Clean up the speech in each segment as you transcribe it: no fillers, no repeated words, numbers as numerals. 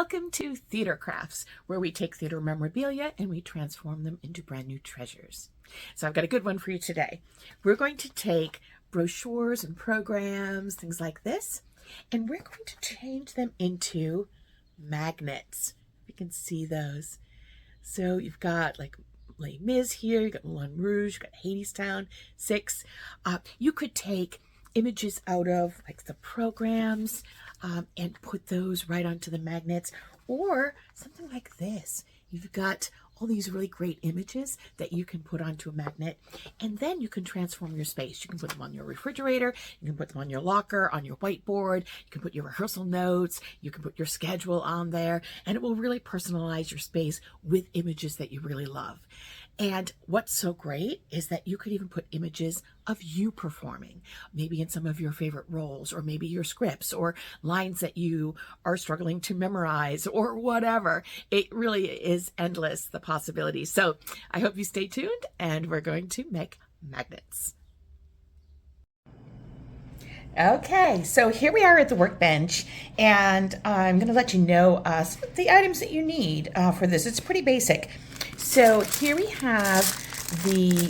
Welcome to Theater Crafts, where we take theater memorabilia and we transform them into brand new treasures. So I've got a good one for you today. We're going to take brochures and programs, things like this, and we're going to change them into magnets. You can see those. So you've got like Les Mis here, you've got Moulin Rouge, you've got Hadestown 6. You could take images out of like the programs and put those right onto the magnets, or something like this. You've got all these really great images that you can put onto a magnet, and then you can transform your space. You can put them on your refrigerator, you can put them on your locker, on your whiteboard, you can put your rehearsal notes, you can put your schedule on there, and it will really personalize your space with images that you really love. And what's so great is that you could even put images of you performing, maybe in some of your favorite roles, or maybe your scripts, or lines that you are struggling to memorize, or whatever. It really is endless, the possibilities. So I hope you stay tuned, and we're going to make magnets. Okay, so here we are at the workbench, and I'm going to let you know some of the items that you need for this. It's pretty basic. So here we have the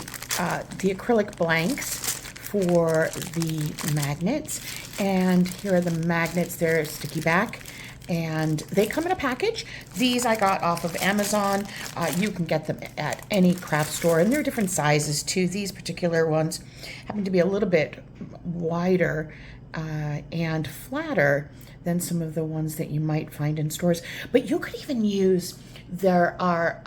acrylic blanks for the magnets, and here are the magnets. They're sticky back, and they come in a package. These I got off of Amazon. You can get them at any craft store, and they're different sizes too. These particular ones happen to be a little bit wider and flatter than some of the ones that you might find in stores. But you could even use, there are,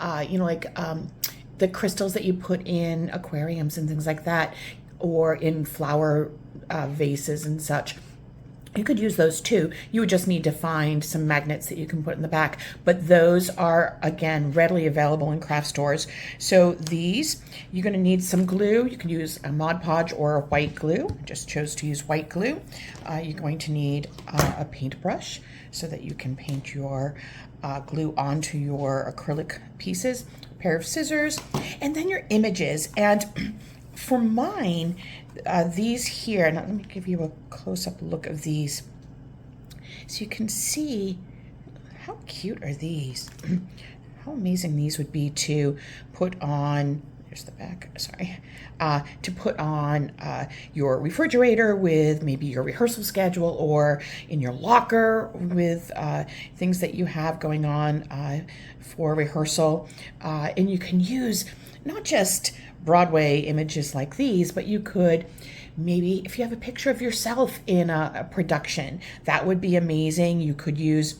the crystals that you put in aquariums and things like that, or in flower vases and such. You could use those too. You would just need to find some magnets that you can put in the back. But those are, again, readily available in craft stores. So these, you're going to need some glue. You can use a Mod Podge or a white glue. I just chose to use white glue. You're going to need a paintbrush so that you can paint your glue onto your acrylic pieces, a pair of scissors, and then your images. And for mine, these here, now let me give you a close-up look of these so you can see how cute are these. How amazing these would be to put on, here's the back, sorry, to put on your refrigerator with maybe your rehearsal schedule, or in your locker with things that you have going on for rehearsal. And you can use not just Broadway images like these, but you could maybe, if you have a picture of yourself in a production, that would be amazing. You could use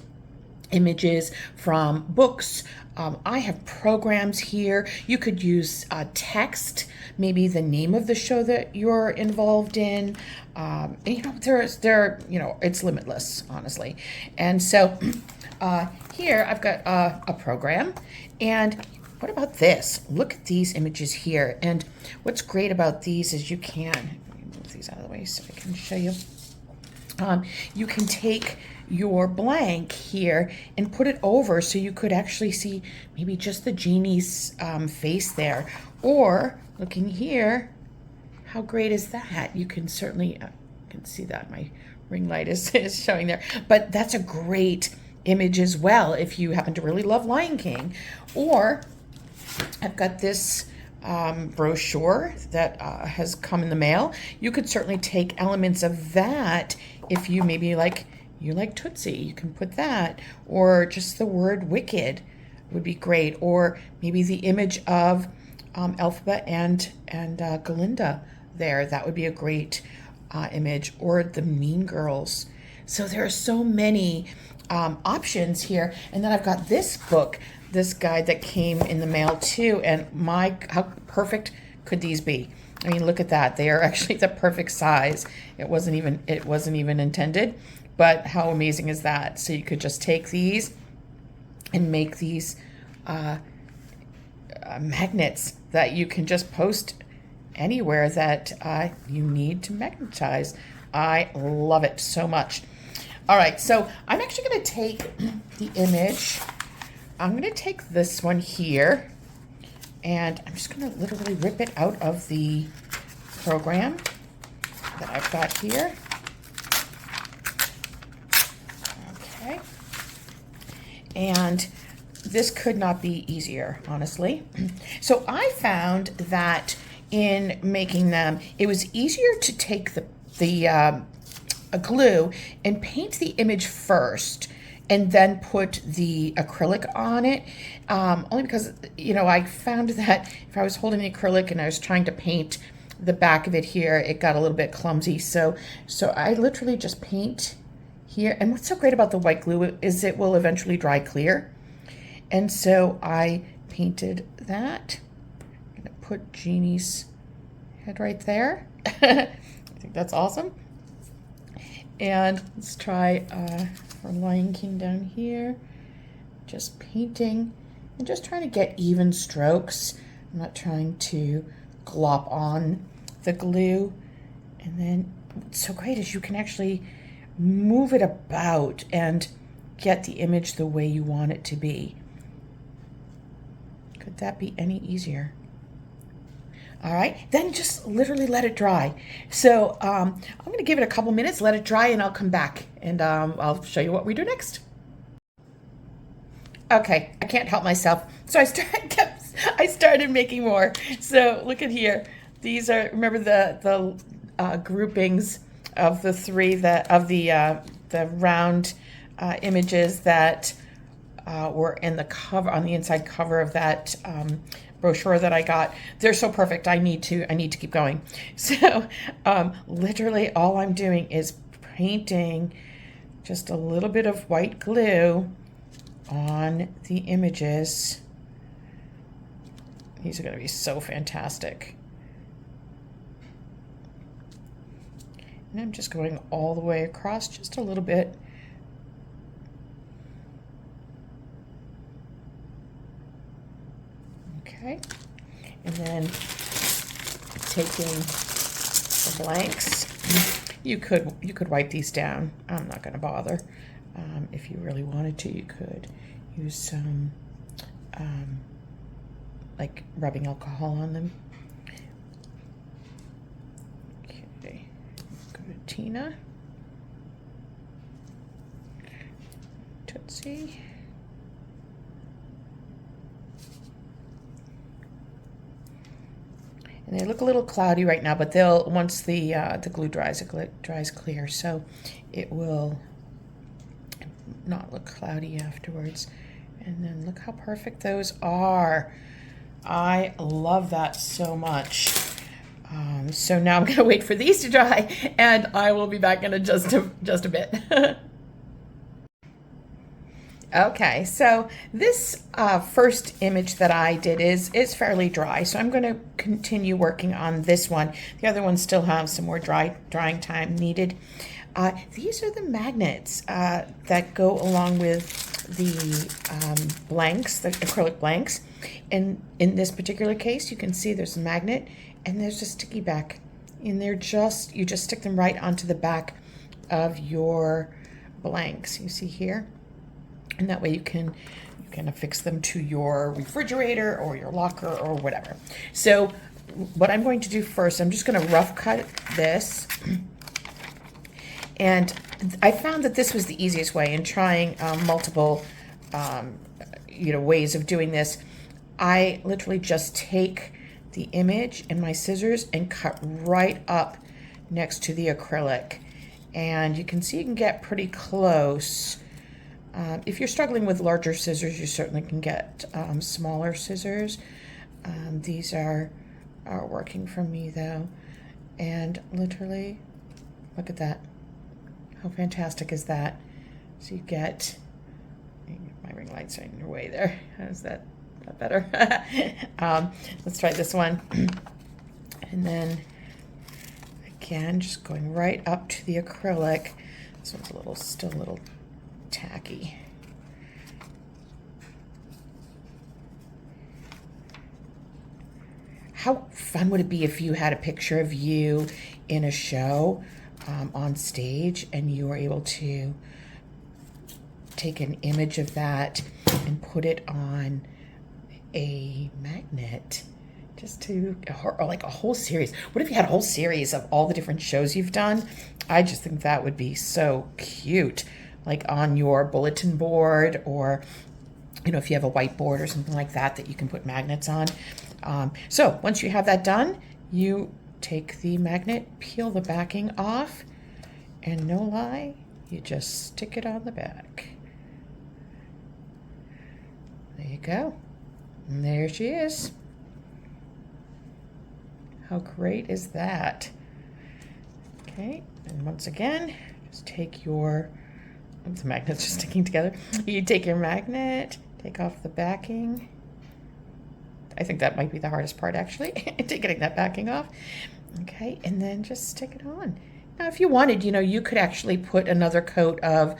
images from books. I have programs here. You could use text, maybe the name of the show that you're involved in. And, it's limitless, honestly. And so here I've got a program, and what about this? Look at these images here. And what's great about these is you can, let me move these out of the way so I can show you. You can take your blank here and put it over so you could actually see maybe just the genie's face there. Or looking here, how great is that? You can certainly, you can see that my ring light is showing there. But that's a great image as well if you happen to really love Lion King. Or I've got this brochure that has come in the mail. You could certainly take elements of that if you maybe you like Tootsie. You can put that, or just the word wicked would be great, or maybe the image of Elphaba and Galinda there. That would be a great image, or the Mean Girls. So there are so many options here. And then I've got this book, this guide that came in the mail too, and how perfect could these be? I mean, look at that. They are actually the perfect size. It wasn't even intended, but how amazing is that? So you could just take these and make these magnets that you can just post anywhere that you need to magnetize. I love it so much. All right, so I'm actually going to take the image. I'm going to take this one here, and I'm just going to literally rip it out of the program that I've got here. Okay. And this could not be easier, honestly. So I found that in making them, it was easier to take the glue and paint the image first and then put the acrylic on it, only because, you know, I found that if I was holding the acrylic and I was trying to paint the back of it here, it got a little bit clumsy. So I literally just paint here. And what's so great about the white glue is it will eventually dry clear. And so I painted that. I'm gonna put Jeannie's head right there. I think that's awesome. And let's try for Lion King down here. Just painting and just trying to get even strokes. I'm not trying to glop on the glue. And then what's so great is you can actually move it about and get the image the way you want it to be. Could that be any easier? All right, then just literally let it dry. So I'm gonna give it a couple minutes, let it dry, and I'll come back and I'll show you what we do next. Okay, I can't help myself. So I started making more. So look at here. These are, remember the groupings of the three the round images that were in the cover, on the inside cover of that brochure that I got. They're so perfect. I need to keep going. So literally all I'm doing is painting just a little bit of white glue on the images. These are going to be so fantastic. And I'm just going all the way across just a little bit. Okay, and then taking the blanks, you could wipe these down. I'm not going to bother. If you really wanted to, you could use some like rubbing alcohol on them. Okay, go to Tina, Tootsie. And they look a little cloudy right now, but they'll, once the glue dries, it dries clear, so it will not look cloudy afterwards. And then look how perfect those are. I love that so much. So now I'm gonna wait for these to dry, and I will be back in just a bit. Okay, so this first image that I did is fairly dry, so I'm going to continue working on this one. The other ones still have some more drying time needed. These are the magnets that go along with the blanks, the acrylic blanks. And in this particular case, you can see there's a magnet and there's a sticky back. And you just stick them right onto the back of your blanks. You see here? And that way you can affix them to your refrigerator or your locker or whatever. So what I'm going to do first, I'm just going to rough cut this. And I found that this was the easiest way in trying multiple ways of doing this. I literally just take the image and my scissors and cut right up next to the acrylic. And you can see you can get pretty close. If you're struggling with larger scissors, you certainly can get smaller scissors. These are working for me though. And literally, look at that. How fantastic is that? So you get, my ring light's in your way there. How's that better? Let's try this one. And then again, just going right up to the acrylic. This one's still a little tacky. How fun would it be if you had a picture of you in a show on stage and you were able to take an image of that and put it on a magnet, or like a whole series. What if you had a whole series of all the different shows you've done? I just think that would be so cute. Like on your bulletin board or you know, if you have a whiteboard or something like that that you can put magnets on. So once you have that done, you take the magnet, peel the backing off, and no lie, you just stick it on the back. There you go. And there she is. How great is that? Okay, and once again, just take your, the magnet's just sticking together. You take your magnet, take off the backing. I think that might be the hardest part actually, getting that backing off. Okay, and then just stick it on. Now if you wanted, you know, you could actually put another coat of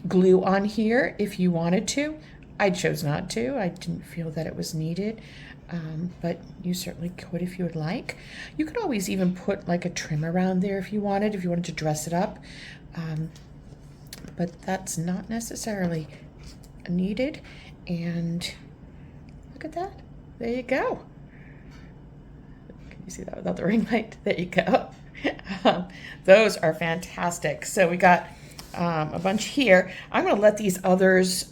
glue on here if you wanted to. I chose not to. I didn't feel that it was needed, but you certainly could if you would like. You could always even put like a trim around there if you wanted to dress it up, but that's not necessarily needed. And look at that. There you go. Can you see that without the ring light? There you go. Those are fantastic. So we got a bunch here. I'm going to let these others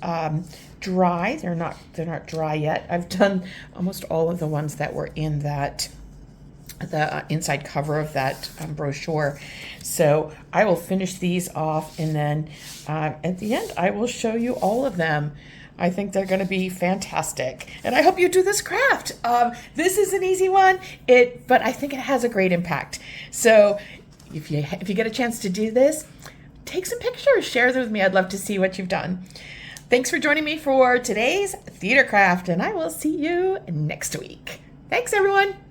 dry. They're not dry yet. I've done almost all of the ones that were in that the inside cover of that brochure. So I will finish these off, and then at the end I will show you all of them. I think they're going to be fantastic, and I hope you do this craft. This is an easy one, but I think it has a great impact. So if you get a chance to do this, take some pictures, share them with me. I'd love to see what you've done. Thanks for joining me for today's theater craft, and I will see you next week. Thanks, everyone.